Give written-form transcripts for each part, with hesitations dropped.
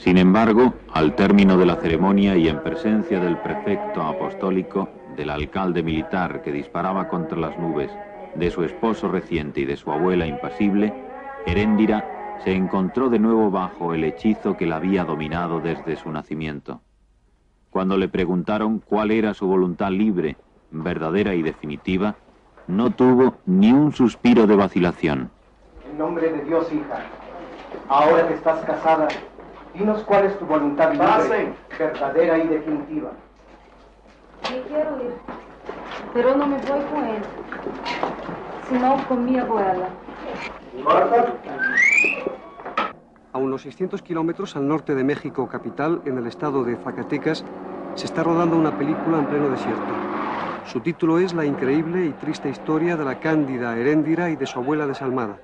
Sin embargo, al término de la ceremonia y en presencia del prefecto apostólico, del alcalde militar que disparaba contra las nubes, de su esposo reciente y de su abuela impasible, Heréndira se encontró de nuevo bajo el hechizo que la había dominado desde su nacimiento. Cuando le preguntaron cuál era su voluntad libre, verdadera y definitiva, no tuvo ni un suspiro de vacilación. En nombre de Dios, hija, ahora que estás casada, dinos cuál es tu voluntad libre, verdadera y definitiva. Me quiero ir, pero no me voy con él, sino con mi abuela. Marta. A unos 600 kilómetros al norte de México capital, en el estado de Zacatecas, se está rodando una película en pleno desierto. Su título es La increíble y triste historia de la cándida Heréndira y de su abuela desalmada.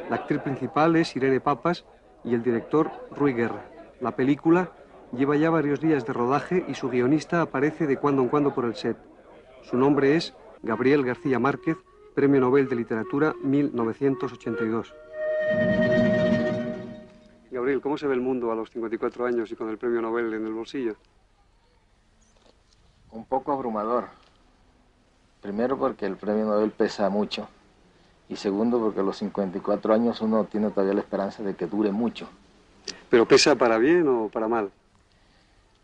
La actriz principal es Irene Papas y el director Rui Guerra. La película lleva ya varios días de rodaje y su guionista aparece de cuando en cuando por el set. Su nombre es Gabriel García Márquez, Premio Nobel de Literatura 1982. Gabriel, ¿cómo se ve el mundo a los 54 años y con el Premio Nobel en el bolsillo? Un poco abrumador. Primero porque el Premio Nobel pesa mucho. Y segundo porque a los 54 años uno tiene todavía la esperanza de que dure mucho. ¿Pero pesa para bien o para mal?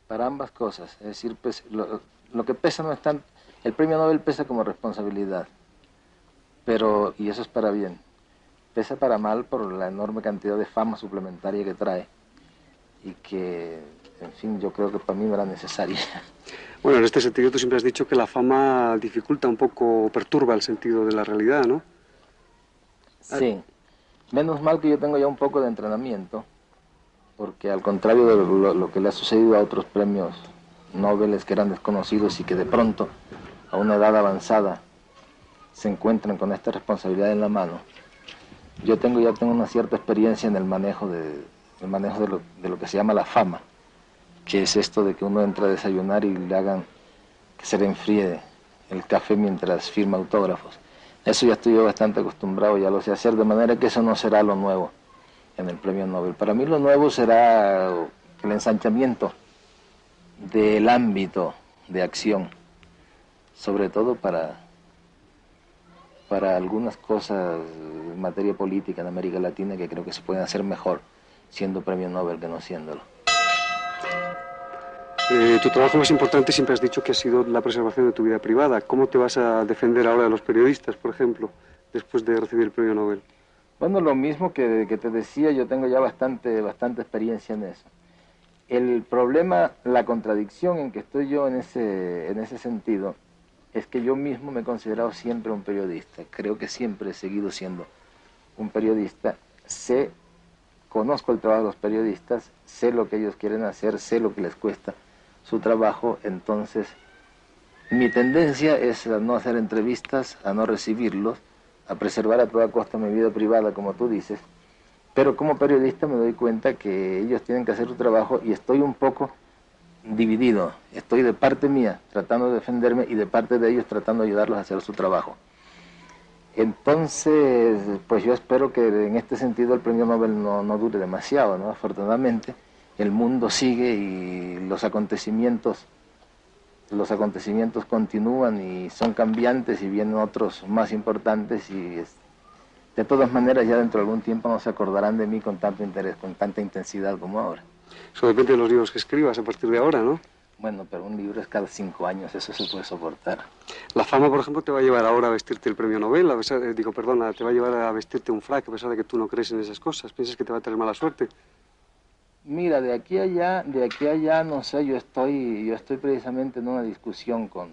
Para ambas cosas. Es decir, pues, lo que pesa no es tanto... El Premio Nobel pesa como responsabilidad. Pero, y eso es para bien. Pesa para mal por la enorme cantidad de fama suplementaria que trae. Y que, en fin, yo creo que para mí no era necesaria. Bueno, en este sentido tú siempre has dicho que la fama dificulta un poco, perturba el sentido de la realidad, ¿no? Sí. Menos mal que yo tengo ya un poco de entrenamiento, porque al contrario de lo que le ha sucedido a otros premios Nobel que eran desconocidos y que de pronto, a una edad avanzada, se encuentran con esta responsabilidad en la mano, yo ya tengo una cierta experiencia en el manejo de lo que se llama la fama, que es esto de que uno entra a desayunar y le hagan que se le enfríe el café mientras firma autógrafos. Eso ya estoy yo bastante acostumbrado, ya lo sé hacer, de manera que eso no será lo nuevo en el Premio Nobel. Para mí lo nuevo será el ensanchamiento del ámbito de acción, sobre todo para algunas cosas en materia política en América Latina que creo que se pueden hacer mejor siendo Premio Nobel que no siéndolo. Tu trabajo más importante siempre has dicho que ha sido la preservación de tu vida privada. ¿Cómo te vas a defender ahora de los periodistas, por ejemplo, después de recibir el Premio Nobel? Bueno, lo mismo que te decía, yo tengo ya bastante experiencia en eso. El problema, la contradicción en que estoy yo en ese sentido, es que yo mismo me he considerado siempre un periodista. Creo que siempre he seguido siendo un periodista. Conozco el trabajo de los periodistas, sé lo que ellos quieren hacer, sé lo que les cuesta su trabajo, entonces mi tendencia es a no hacer entrevistas, a no recibirlos, a preservar a toda costa mi vida privada, como tú dices, pero como periodista me doy cuenta que ellos tienen que hacer su trabajo y estoy un poco dividido. Estoy de parte mía tratando de defenderme y de parte de ellos tratando de ayudarlos a hacer su trabajo. Entonces, pues yo espero que en este sentido el Premio Nobel no dure demasiado, ¿no? Afortunadamente, el mundo sigue y los acontecimientos continúan y son cambiantes y vienen otros más importantes y de todas maneras ya dentro de algún tiempo no se acordarán de mí con tanto interés, con tanta intensidad como ahora. Eso depende de los libros que escribas a partir de ahora, ¿no? Bueno, pero un libro es cada 5 años, eso se puede soportar. La fama, por ejemplo, te va a llevar ahora a vestirte el Premio Nobel, te va a llevar a vestirte un frac, a pesar de que tú no crees en esas cosas. ¿Piensas que te va a traer mala suerte? Mira, de aquí a allá, no sé, yo estoy precisamente en una discusión con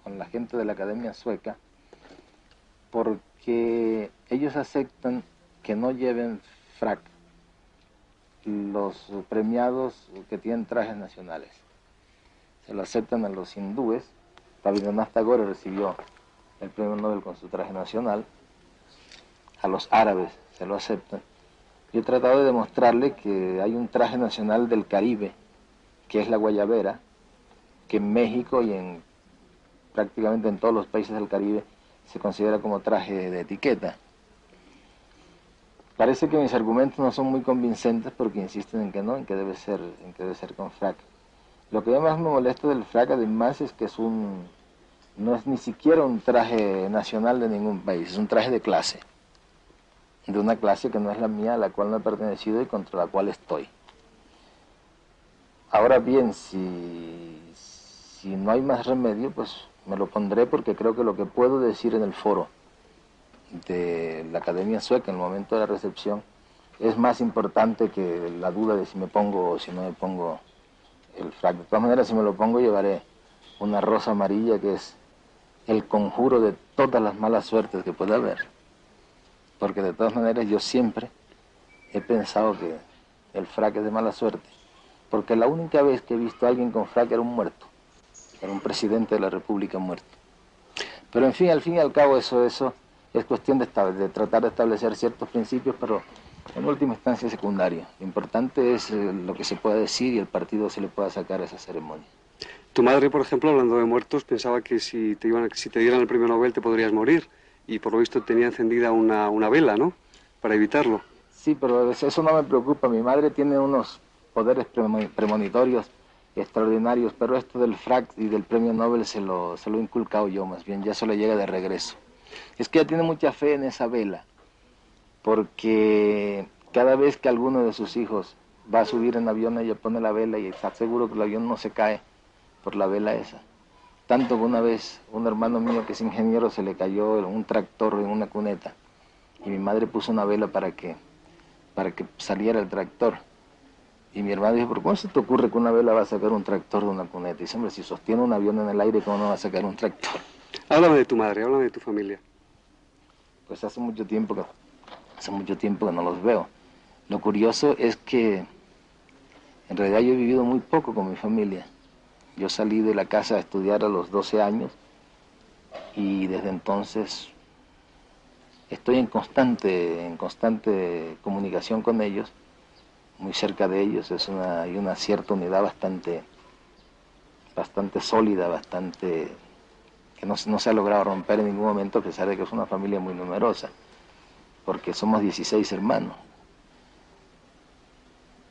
la gente de la Academia Sueca, porque ellos aceptan que no lleven frac los premiados que tienen trajes nacionales. Se lo aceptan a los hindúes. Rabindranath Tagore recibió el Premio Nobel con su traje nacional. A los árabes se lo aceptan. Yo he tratado de demostrarle que hay un traje nacional del Caribe, que es la guayabera, que en México y prácticamente en todos los países del Caribe se considera como traje de etiqueta. Parece que mis argumentos no son muy convincentes porque insisten en que no, en que debe ser con frac. Lo que más me molesta del frac además es que no es ni siquiera un traje nacional de ningún país, es un traje de clase. De una clase que no es la mía, a la cual no he pertenecido y contra la cual estoy. Ahora bien, si no hay más remedio, pues me lo pondré porque creo que lo que puedo decir en el foro de la Academia Sueca en el momento de la recepción es más importante que la duda de si me pongo o si no me pongo el frac. De todas maneras, si me lo pongo, llevaré una rosa amarilla que es el conjuro de todas las malas suertes que pueda haber. Porque de todas maneras yo siempre he pensado que el frac es de mala suerte. Porque la única vez que he visto a alguien con frac era un muerto. Era un presidente de la República muerto. Pero en fin, al fin y al cabo eso es cuestión de tratar de establecer ciertos principios, pero en última instancia secundario. Lo importante es lo que se pueda decir y el partido se le pueda sacar a esa ceremonia. Tu madre, por ejemplo, hablando de muertos, pensaba que si te dieran el premio Nobel te podrías morir. Y por lo visto tenía encendida una vela, ¿no? Para evitarlo. Sí, pero eso no me preocupa. Mi madre tiene unos poderes premonitorios extraordinarios, pero esto del frac y del premio Nobel se lo he inculcado yo, más bien, ya eso le llega de regreso. Es que ella tiene mucha fe en esa vela, porque cada vez que alguno de sus hijos va a subir en avión, ella pone la vela y está seguro que el avión no se cae por la vela esa. Tanto que una vez un hermano mío que es ingeniero se le cayó un tractor en una cuneta y mi madre puso una vela para que saliera el tractor. Y mi hermano dijo, ¿pero cómo se te ocurre que una vela va a sacar un tractor de una cuneta? Y dice, hombre, si sostiene un avión en el aire, ¿cómo no va a sacar un tractor? Háblame de tu madre, háblame de tu familia. Pues hace mucho tiempo que no los veo. Lo curioso es que en realidad yo he vivido muy poco con mi familia. Yo salí de la casa a estudiar a los 12 años y desde entonces estoy en constante comunicación con ellos, muy cerca de ellos. Hay una cierta unidad bastante sólida, que no se ha logrado romper en ningún momento, a pesar de que es una familia muy numerosa, porque somos 16 hermanos.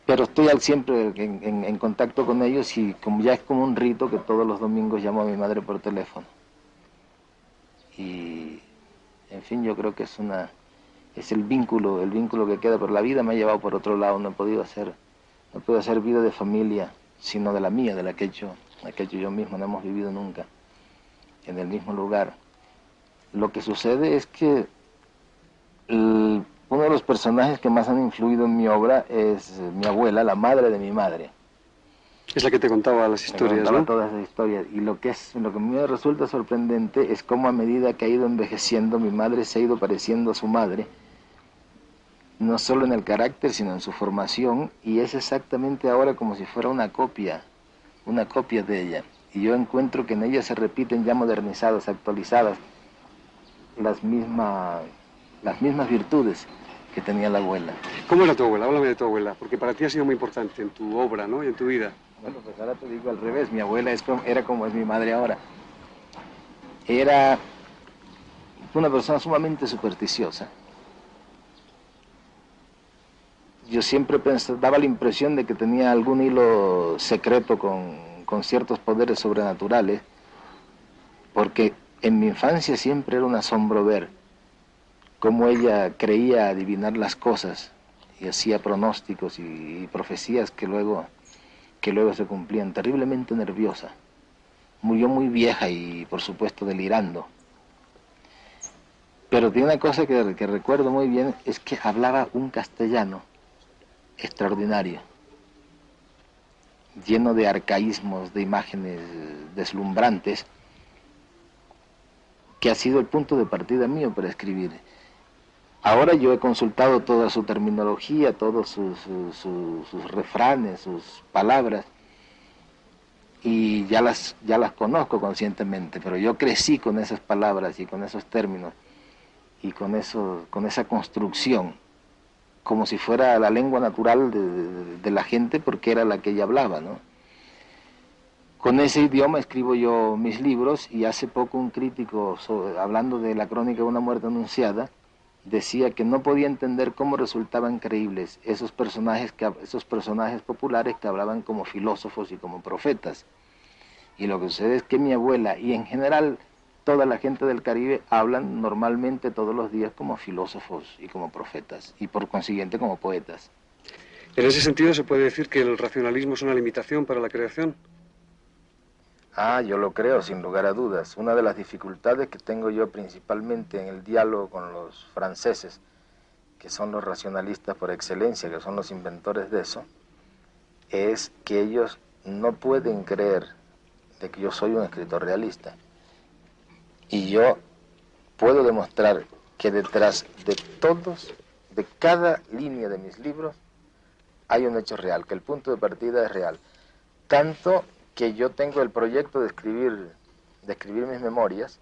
Pero estoy siempre en contacto con ellos y ya es como un rito que todos los domingos llamo a mi madre por teléfono. Y, en fin, yo creo que es el vínculo que queda, pero la vida me ha llevado por otro lado. No he podido hacer vida de familia, sino de la mía, de la que he hecho yo mismo. No hemos vivido nunca en el mismo lugar. Lo que sucede es que uno de los personajes que más han influido en mi obra es mi abuela, la madre de mi madre. Es la que te contaba las historias, ¿no? Todas las historias. Y lo que a mí me resulta sorprendente es cómo a medida que ha ido envejeciendo, mi madre se ha ido pareciendo a su madre, no solo en el carácter, sino en su formación, y es exactamente ahora como si fuera una copia de ella. Y yo encuentro que en ella se repiten ya modernizadas, actualizadas, las mismas virtudes que tenía la abuela. ¿Cómo era tu abuela? Háblame de tu abuela, porque para ti ha sido muy importante en tu obra, ¿no? Y en tu vida. Bueno, pues ahora te digo al revés. Mi abuela era como es mi madre ahora. Era una persona sumamente supersticiosa. Yo siempre daba la impresión de que tenía algún hilo secreto con ciertos poderes sobrenaturales, porque en mi infancia siempre era un asombro ver cómo ella creía adivinar las cosas y hacía pronósticos y profecías que luego se cumplían. Terriblemente nerviosa. Murió muy vieja y, por supuesto, delirando. Pero tiene una cosa que recuerdo muy bien, es que hablaba un castellano extraordinario, lleno de arcaísmos, de imágenes deslumbrantes, que ha sido el punto de partida mío para escribir. Ahora yo he consultado toda su terminología, todos sus refranes, sus palabras, y ya las conozco conscientemente, pero yo crecí con esas palabras y con esos términos y con esa construcción, como si fuera la lengua natural de la gente, porque era la que ella hablaba, ¿no? Con ese idioma escribo yo mis libros, y hace poco un crítico, hablando de la crónica de una muerte anunciada, decía que no podía entender cómo resultaban creíbles esos personajes populares que hablaban como filósofos y como profetas. Y lo que sucede es que mi abuela y en general toda la gente del Caribe hablan normalmente todos los días como filósofos y como profetas, y por consiguiente como poetas. En ese sentido, ¿se puede decir que el racionalismo es una limitación para la creación? Ah, yo lo creo, sin lugar a dudas. Una de las dificultades que tengo yo principalmente en el diálogo con los franceses, que son los racionalistas por excelencia, que son los inventores de eso, es que ellos no pueden creer de que yo soy un escritor realista. Y yo puedo demostrar que detrás de cada línea de mis libros, hay un hecho real, que el punto de partida es real. Tanto que yo tengo el proyecto de escribir mis memorias,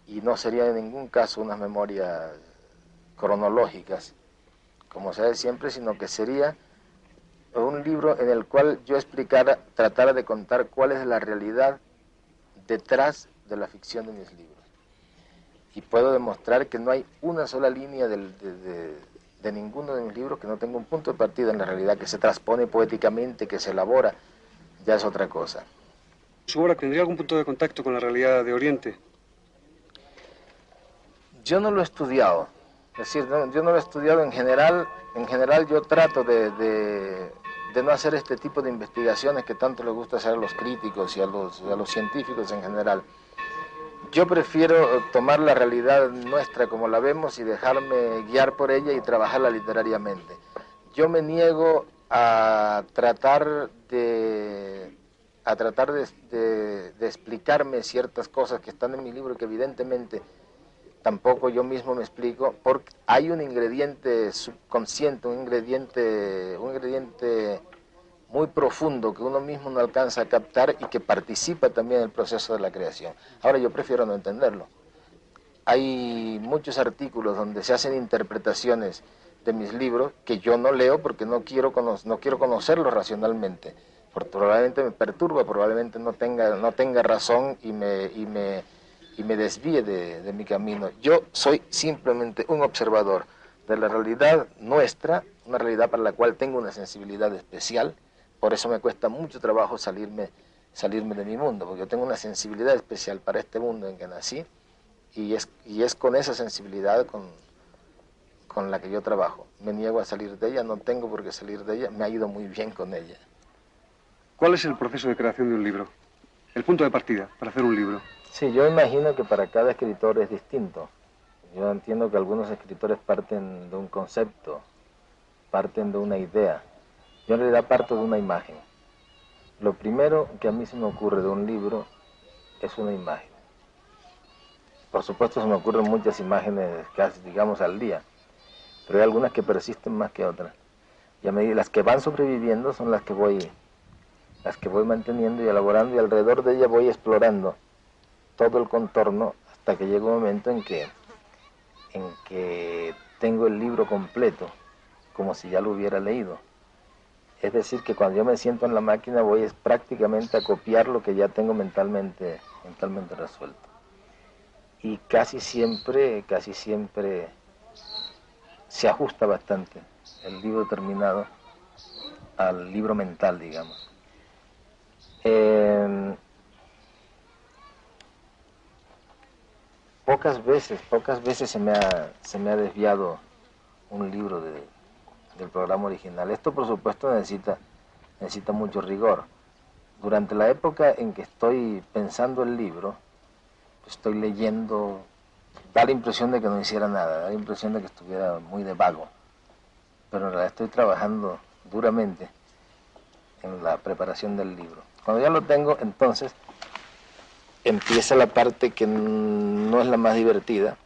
y no sería en ningún caso unas memorias cronológicas, como se hace siempre, sino que sería un libro en el cual yo tratara de contar cuál es la realidad detrás de la ficción de mis libros. Y puedo demostrar que no hay una sola línea de ninguno de mis libros que no tenga un punto de partida en la realidad, que se transpone poéticamente, que se elabora, ya es otra cosa. ¿Su obra tendría algún punto de contacto con la realidad de Oriente? Yo no lo he estudiado, es decir, yo no lo he estudiado en general. En general yo trato de no hacer este tipo de investigaciones que tanto les gusta hacer a los críticos y a los científicos en general. Yo prefiero tomar la realidad nuestra como la vemos y dejarme guiar por ella y trabajarla literariamente. Yo me niego a tratar de explicarme ciertas cosas que están en mi libro, que evidentemente tampoco yo mismo me explico, porque hay un ingrediente subconsciente, un ingrediente muy profundo que uno mismo no alcanza a captar y que participa también en el proceso de la creación. Ahora yo prefiero no entenderlo. Hay muchos artículos donde se hacen interpretaciones de mis libros que yo no leo porque no quiero conocerlos racionalmente. Probablemente me perturba, probablemente no tenga razón y me desvíe de mi camino. Yo soy simplemente un observador de la realidad nuestra, una realidad para la cual tengo una sensibilidad especial. Por eso me cuesta mucho trabajo salirme de mi mundo, porque yo tengo una sensibilidad especial para este mundo en que nací, y es con esa sensibilidad con la que yo trabajo. Me niego a salir de ella, no tengo por qué salir de ella, me ha ido muy bien con ella. ¿Cuál es el proceso de creación de un libro? El punto de partida para hacer un libro. Sí, yo imagino que para cada escritor es distinto. Yo entiendo que algunos escritores parten de un concepto, parten de una idea. Yo en realidad parto de una imagen. Lo primero que a mí se me ocurre de un libro es una imagen. Por supuesto se me ocurren muchas imágenes, casi digamos al día, pero hay algunas que persisten más que otras. Y a medida las que van sobreviviendo son las que voy manteniendo y elaborando, y alrededor de ella voy explorando todo el contorno hasta que llega un momento en que tengo el libro completo, como si ya lo hubiera leído. Es decir, que cuando yo me siento en la máquina voy prácticamente a copiar lo que ya tengo mentalmente resuelto. Y casi siempre se ajusta bastante el libro terminado al libro mental, digamos. Pocas veces se me ha desviado un libro del programa original. Esto, por supuesto, necesita mucho rigor. Durante la época en que estoy pensando el libro, estoy leyendo, da la impresión de que no hiciera nada, da la impresión de que estuviera muy de vago, pero en realidad estoy trabajando duramente en la preparación del libro. Cuando ya lo tengo, entonces empieza la parte que no es la más divertida,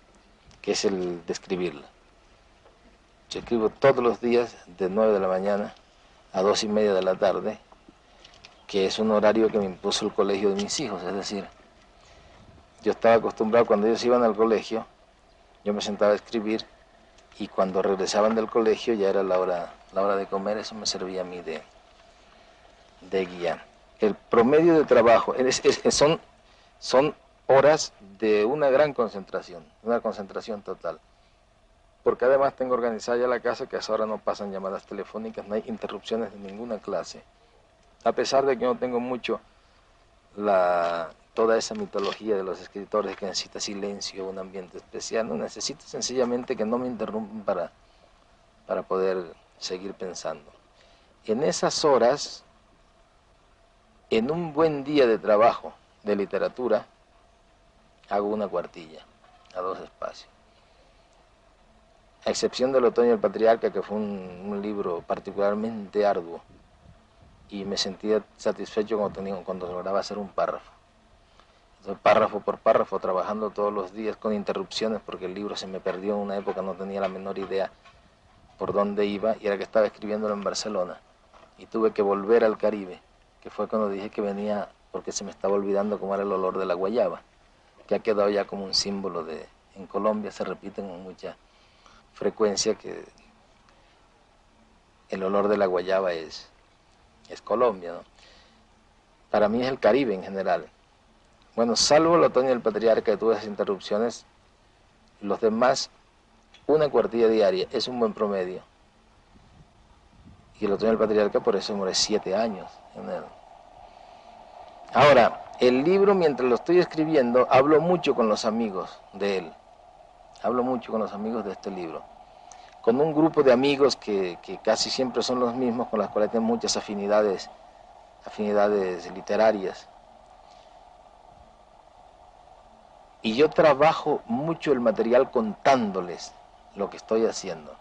que es el de escribirla. Yo escribo todos los días de 9 de la mañana a 2:30 de la tarde, que es un horario que me impuso el colegio de mis hijos. Es decir, yo estaba acostumbrado, cuando ellos iban al colegio, yo me sentaba a escribir, y cuando regresaban del colegio ya era la hora de comer. Eso me servía a mí de guía. El promedio de trabajo son horas de una gran concentración, una concentración total. porque además tengo organizada ya la casa, que hasta ahora no pasan llamadas telefónicas, no hay interrupciones de ninguna clase. A pesar de que no tengo mucho toda esa mitología de los escritores que necesita silencio, un ambiente especial, no necesito sencillamente que no me interrumpan para poder seguir pensando. En esas horas, en un buen día de trabajo de literatura, hago una cuartilla a 2 espacios. A excepción del Otoño del Patriarca, que fue un libro particularmente arduo, y me sentía satisfecho cuando lograba hacer un párrafo. Entonces, párrafo por párrafo, trabajando todos los días con interrupciones, porque el libro se me perdió en una época, no tenía la menor idea por dónde iba, y era que estaba escribiéndolo en Barcelona, y tuve que volver al Caribe, que fue cuando dije que venía, porque se me estaba olvidando cómo era el olor de la guayaba, que ha quedado ya como un símbolo en Colombia se repite con mucha frecuencia que el olor de la guayaba es Colombia, ¿no? Para mí es el Caribe en general. Bueno, salvo el Otoño del Patriarca, que tuve esas interrupciones, los demás, una cuartilla diaria es un buen promedio. Y el Otoño del Patriarca por eso demoré 7 años en él. Ahora, el libro, mientras lo estoy escribiendo, hablo mucho con los amigos de él. Hablo mucho con los amigos de este libro. Con un grupo de amigos que casi siempre son los mismos, con los cuales tengo muchas afinidades literarias. Y yo trabajo mucho el material contándoles lo que estoy haciendo.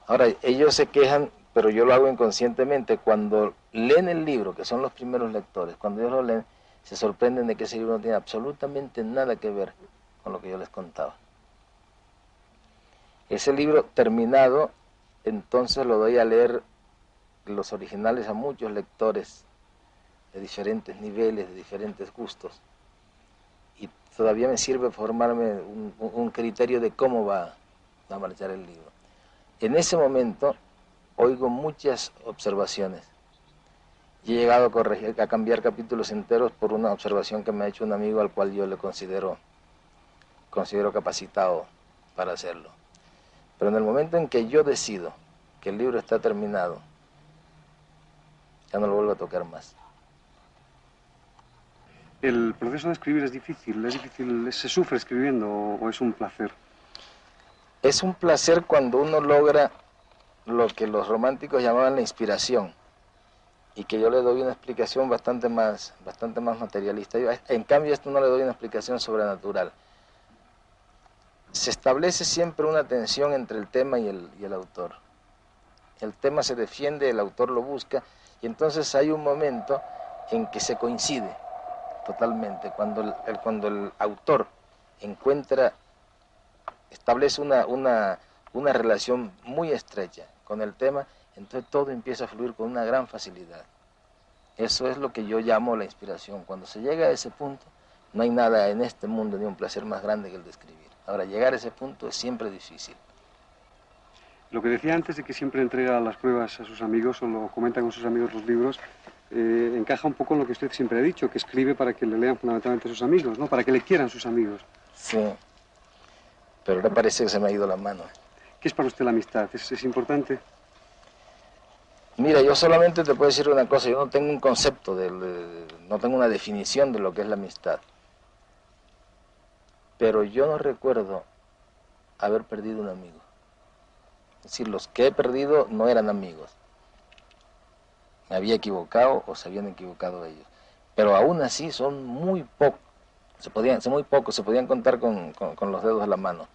Ahora, ellos se quejan, pero yo lo hago inconscientemente. Cuando leen el libro, que son los primeros lectores, cuando ellos lo leen, se sorprenden de que ese libro no tiene absolutamente nada que ver con lo que yo les contaba. Ese libro terminado, entonces lo doy a leer los originales a muchos lectores de diferentes niveles, de diferentes gustos. Y todavía me sirve formarme un criterio de cómo va a marchar el libro. En ese momento oigo muchas observaciones. Y he llegado a cambiar capítulos enteros por una observación que me ha hecho un amigo al cual yo le considero capacitado para hacerlo. Pero en el momento en que yo decido que el libro está terminado, ya no lo vuelvo a tocar más. ¿El proceso de escribir es difícil? ¿Se sufre escribiendo o es un placer? Es un placer cuando uno logra lo que los románticos llamaban la inspiración, y que yo le doy una explicación bastante más materialista. En cambio, esto no le doy una explicación sobrenatural. Se establece siempre una tensión entre el tema y el autor. El tema se defiende, el autor lo busca, y entonces hay un momento en que se coincide totalmente, cuando el autor establece una relación muy estrecha con el tema, entonces todo empieza a fluir con una gran facilidad. Eso es lo que yo llamo la inspiración. Cuando se llega a ese punto, no hay nada en este mundo ni un placer más grande que el de escribir. Ahora, llegar a ese punto es siempre difícil. Lo que decía antes de que siempre entrega las pruebas a sus amigos o lo comenta con sus amigos los libros, encaja un poco en lo que usted siempre ha dicho, que escribe para que le lean fundamentalmente sus amigos, ¿no? Para que le quieran sus amigos. Sí, pero ahora parece que se me ha ido la mano. ¿Qué es para usted la amistad? ¿Es importante? Mira, yo solamente te puedo decir una cosa, yo no tengo un concepto, no tengo una definición de lo que es la amistad. Pero yo no recuerdo haber perdido un amigo. Es decir, los que he perdido no eran amigos. Me había equivocado o se habían equivocado ellos. Pero aún así son muy pocos. Se podían contar con los dedos de la mano.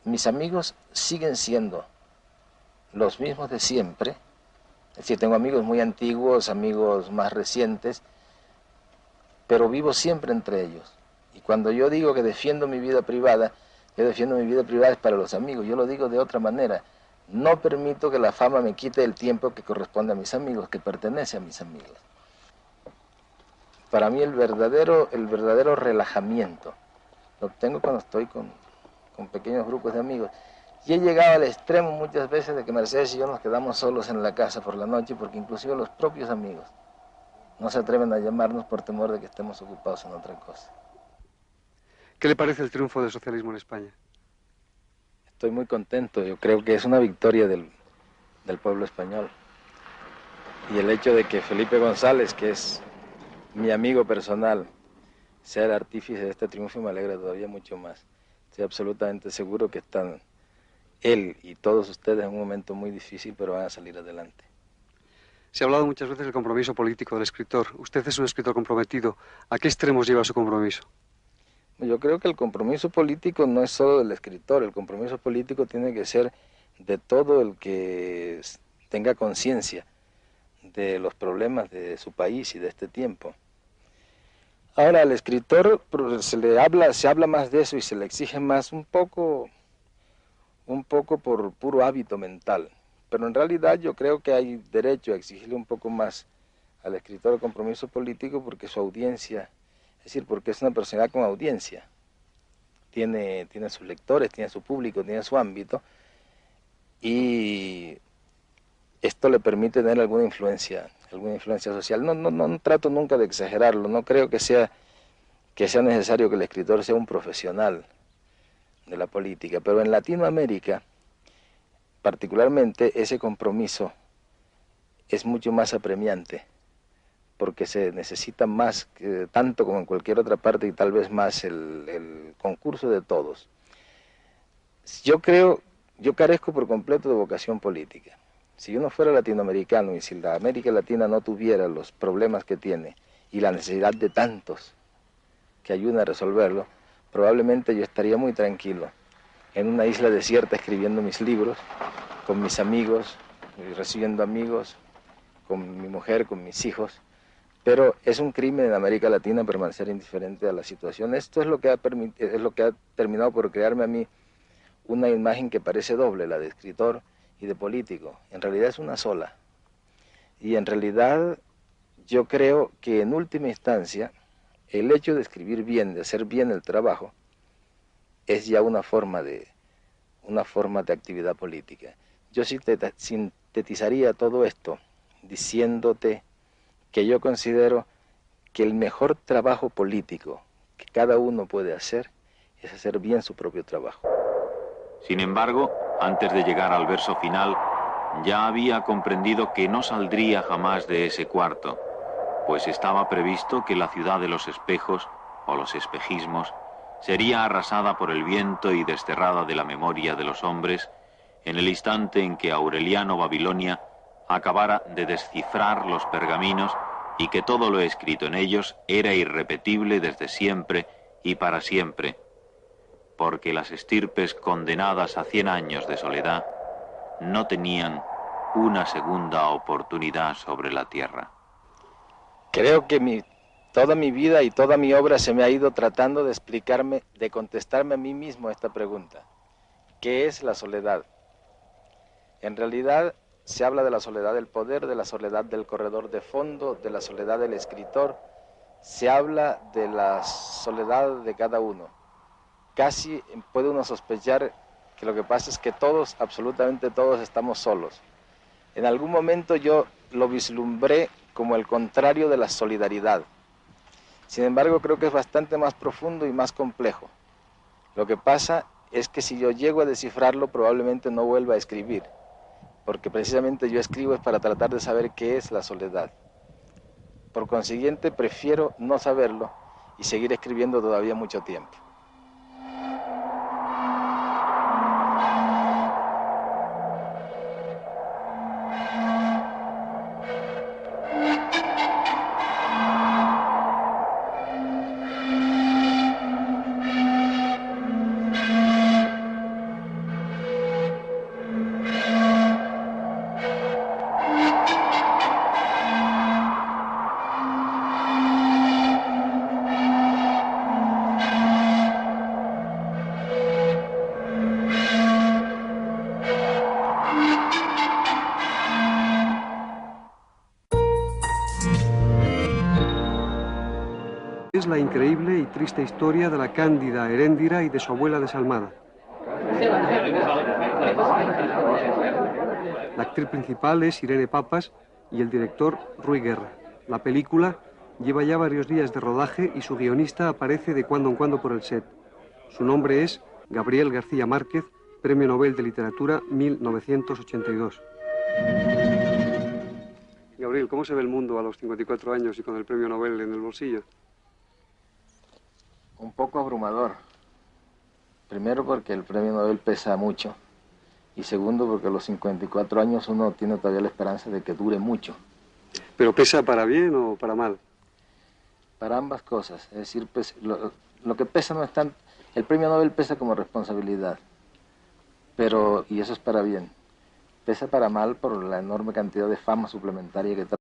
Mis amigos siguen siendo los mismos de siempre. Es decir, tengo amigos muy antiguos, amigos más recientes, pero vivo siempre entre ellos. Y cuando yo digo que defiendo mi vida privada, yo defiendo mi vida privada es para los amigos. Yo lo digo de otra manera. No permito que la fama me quite el tiempo que corresponde a mis amigos, que pertenece a mis amigos. Para mí el verdadero relajamiento lo obtengo cuando estoy con pequeños grupos de amigos. Y he llegado al extremo muchas veces de que Mercedes y yo nos quedamos solos en la casa por la noche, porque inclusive los propios amigos no se atreven a llamarnos por temor de que estemos ocupados en otra cosa. ¿Qué le parece el triunfo del socialismo en España? Estoy muy contento, yo creo que es una victoria del pueblo español. Y el hecho de que Felipe González, que es mi amigo personal, sea el artífice de este triunfo me alegra todavía mucho más. Estoy absolutamente seguro que están él y todos ustedes en un momento muy difícil, pero van a salir adelante. Se ha hablado muchas veces del compromiso político del escritor. Usted es un escritor comprometido. ¿A qué extremos lleva su compromiso? Yo creo que el compromiso político no es solo del escritor, el compromiso político tiene que ser de todo el que tenga conciencia de los problemas de su país y de este tiempo. Ahora, al escritor se habla más de eso y se le exige más un poco por puro hábito mental. Pero en realidad yo creo que hay derecho a exigirle un poco más al escritor el compromiso político porque su audiencia, es decir, porque es una personalidad con audiencia. Tiene sus lectores, tiene su público, tiene su ámbito y esto le permite tener alguna influencia social. No trato nunca de exagerarlo, no creo que sea necesario que el escritor sea un profesional de la política, pero en Latinoamérica, particularmente, ese compromiso es mucho más apremiante, porque se necesita más, tanto como en cualquier otra parte, y tal vez más el concurso de todos. Yo carezco por completo de vocación política. Si yo no fuera latinoamericano y si la América Latina no tuviera los problemas que tiene y la necesidad de tantos que ayuden a resolverlo, probablemente yo estaría muy tranquilo en una isla desierta escribiendo mis libros, con mis amigos, recibiendo amigos, con mi mujer, con mis hijos. Pero es un crimen en América Latina permanecer indiferente a la situación. Esto es lo que ha terminado por crearme a mí una imagen que parece doble, la de escritor y de político. En realidad es una sola. Y en realidad yo creo que en última instancia el hecho de escribir bien, de hacer bien el trabajo, es ya una forma de actividad política. Yo sintetizaría todo esto diciéndote que yo considero que el mejor trabajo político que cada uno puede hacer es hacer bien su propio trabajo. Sin embargo, antes de llegar al verso final, ya había comprendido que no saldría jamás de ese cuarto, pues estaba previsto que la ciudad de los espejos, o los espejismos, sería arrasada por el viento y desterrada de la memoria de los hombres en el instante en que Aureliano Babilonia acabara de descifrar los pergaminos y que todo lo escrito en ellos era irrepetible desde siempre y para siempre, porque las estirpes condenadas a 100 años de soledad no tenían una segunda oportunidad sobre la tierra. Creo que toda mi vida y toda mi obra se me ha ido tratando de explicarme, de contestarme a mí mismo esta pregunta. ¿Qué es la soledad? En realidad se habla de la soledad del poder, de la soledad del corredor de fondo, de la soledad del escritor. Se habla de la soledad de cada uno. Casi puede uno sospechar que lo que pasa es que todos, absolutamente todos, estamos solos. En algún momento yo lo vislumbré como el contrario de la solidaridad. Sin embargo, creo que es bastante más profundo y más complejo. Lo que pasa es que si yo llego a descifrarlo, probablemente no vuelva a escribir, porque precisamente yo escribo es para tratar de saber qué es la soledad. Por consiguiente, prefiero no saberlo y seguir escribiendo todavía mucho tiempo. Es la increíble y triste historia de la cándida Heréndira y de su abuela desalmada. La actriz principal es Irene Papas y el director Rui Guerra. La película lleva ya varios días de rodaje y su guionista aparece de cuando en cuando por el set. Su nombre es Gabriel García Márquez Premio Nobel de Literatura 1982. Gabriel, ¿cómo se ve el mundo a los 54 años y con el Premio Nobel en el bolsillo? Un poco abrumador. Primero porque el Premio Nobel pesa mucho. Y segundo porque a los 54 años uno tiene todavía la esperanza de que dure mucho. ¿Pero pesa para bien o para mal? Para ambas cosas. Es decir, pues, lo que pesa no es tanto... El Premio Nobel pesa como responsabilidad. Pero, y eso es para bien. Pesa para mal por la enorme cantidad de fama suplementaria que trae.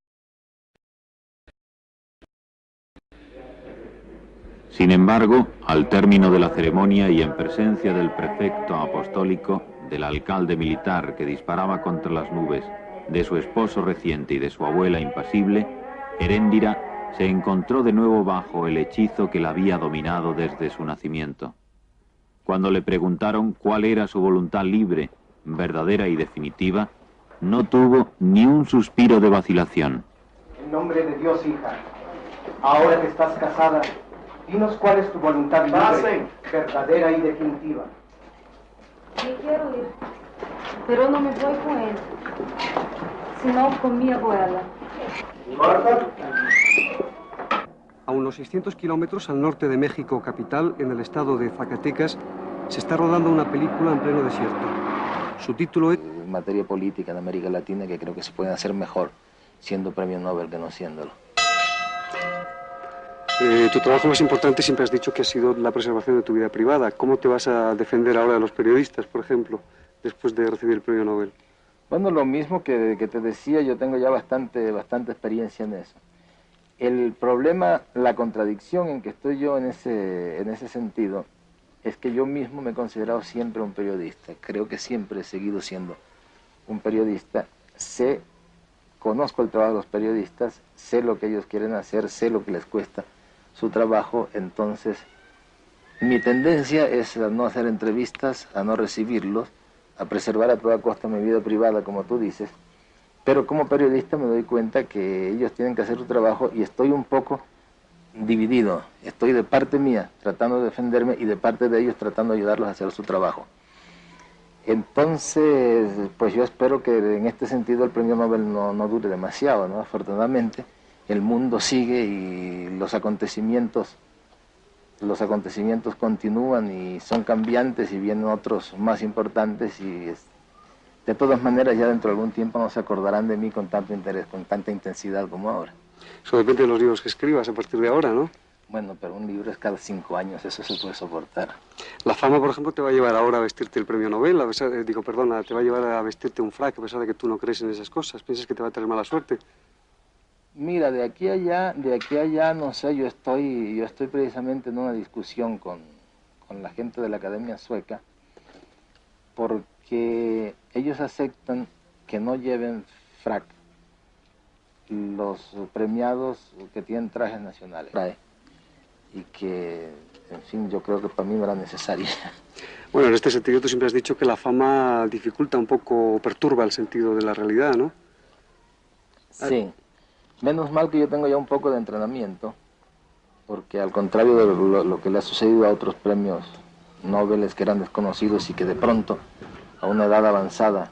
Sin embargo, al término de la ceremonia y en presencia del prefecto apostólico, del alcalde militar que disparaba contra las nubes, de su esposo reciente y de su abuela impasible, Heréndira se encontró de nuevo bajo el hechizo que la había dominado desde su nacimiento. Cuando le preguntaron cuál era su voluntad libre, verdadera y definitiva, no tuvo ni un suspiro de vacilación. En nombre de Dios, hija, ahora que estás casada, dinos cuál es tu voluntad libre, verdadera y definitiva. Yo quiero ir, pero no me voy con él, sino con mi abuela. A unos 600 kilómetros al norte de México capital, en el estado de Zacatecas, se está rodando una película en pleno desierto. Su título es... En materia política en América Latina, que creo que se pueden hacer mejor siendo premio Nobel que no siéndolo. Tu trabajo más importante siempre has dicho que ha sido la preservación de tu vida privada. ¿Cómo te vas a defender ahora de los periodistas, por ejemplo, después de recibir el premio Nobel? Bueno, lo mismo que te decía, yo tengo ya bastante experiencia en eso. El problema, la contradicción en que estoy yo en ese sentido, es que yo mismo me he considerado siempre un periodista. Creo que siempre he seguido siendo un periodista. Conozco el trabajo de los periodistas, sé lo que ellos quieren hacer, sé lo que les cuesta su trabajo, entonces mi tendencia es a no hacer entrevistas, a no recibirlos, a preservar a toda costa mi vida privada, como tú dices, pero como periodista me doy cuenta que ellos tienen que hacer su trabajo y estoy un poco dividido. Estoy de parte mía tratando de defenderme y de parte de ellos tratando de ayudarlos a hacer su trabajo. Entonces, pues yo espero que en este sentido el premio Nobel no dure demasiado, ¿no? Afortunadamente, el mundo sigue y los acontecimientos continúan y son cambiantes y vienen otros más importantes y de todas maneras ya dentro de algún tiempo no se acordarán de mí con tanto interés, con tanta intensidad como ahora. Eso depende de los libros que escribas a partir de ahora, ¿no? Bueno, pero un libro es cada 5 años, eso se puede soportar. La fama, por ejemplo, te va a llevar ahora a vestirte el premio Nobel, te va a llevar a vestirte un frac, a pesar de que tú no crees en esas cosas. ¿Piensas que te va a traer mala suerte? Mira, de aquí a allá, no sé, yo estoy precisamente en una discusión con la gente de la Academia Sueca, porque ellos aceptan que no lleven frac los premiados que tienen trajes nacionales. Y que, en fin, yo creo que para mí no era necesaria. Bueno, en este sentido tú siempre has dicho que la fama dificulta un poco, perturba el sentido de la realidad, ¿no? Sí. Menos mal que yo tengo ya un poco de entrenamiento, porque al contrario de lo que le ha sucedido a otros premios Nobel que eran desconocidos y que de pronto, a una edad avanzada,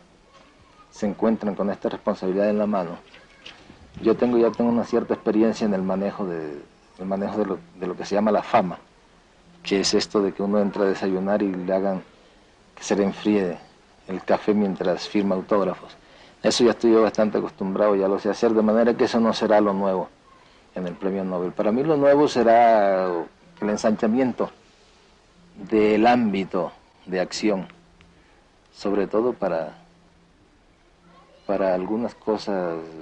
se encuentran con esta responsabilidad en la mano, yo ya tengo una cierta experiencia en el manejo de lo que se llama la fama, que es esto de que uno entra a desayunar y le hagan que se le enfríe el café mientras firma autógrafos. Eso ya estoy yo bastante acostumbrado, ya lo sé hacer, de manera que eso no será lo nuevo en el premio Nobel. Para mí lo nuevo será el ensanchamiento del ámbito de acción, sobre todo para algunas cosas